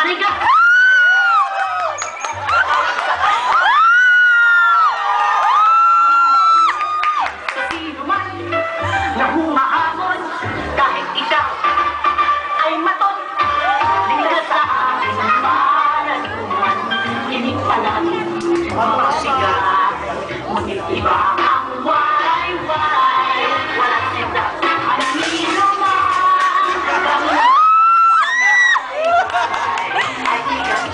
Mariga! Sino man na humahamon kahit ikaw ay maton, likas sa akin maranuman. Inig palagi mga sigat, ngunit iba ang waray-waray. Walang sigat at sino man ay ikas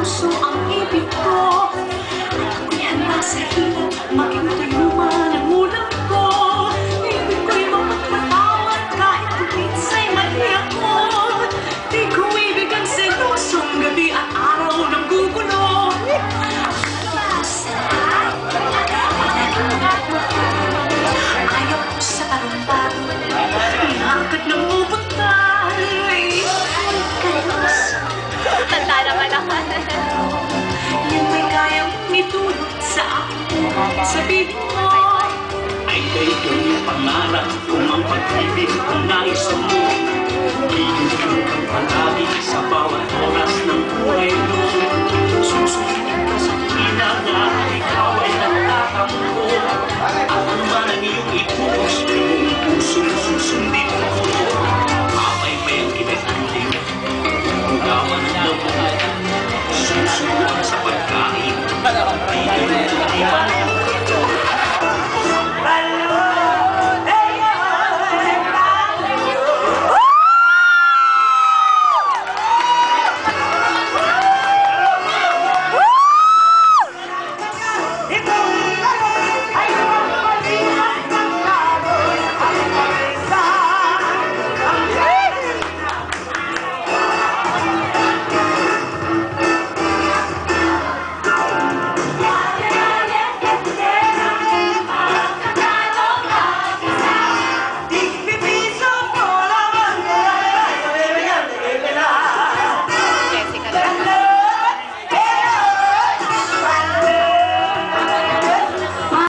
puso ang ibig ko. Ako'y handa sa hirap, maging man ang ulam ko. Ibig ko'y mapagpatawad kahit kuminsa'y mali ako. Di ko ibig ang selusong gabi at araw ng gugulo. Ayaw ko sa tarong-tarong, inakad ng ubutay. Tanda naman ako. Yan may kayang itulot sa akin. Sabihin mo ay kailan yung pangarap kung ang pag-ibig kung nais mo. Iinig kang palagi sa bawat oras ng buhay mo. Susundin ka sa ina na ikaw ay nagtatampo. Ako man ang iyong ipos, yung pusong susundin mo. Mapay-pay ang kinatuloy. Hugawan ang loob, susuwan sa pagkain. Hindi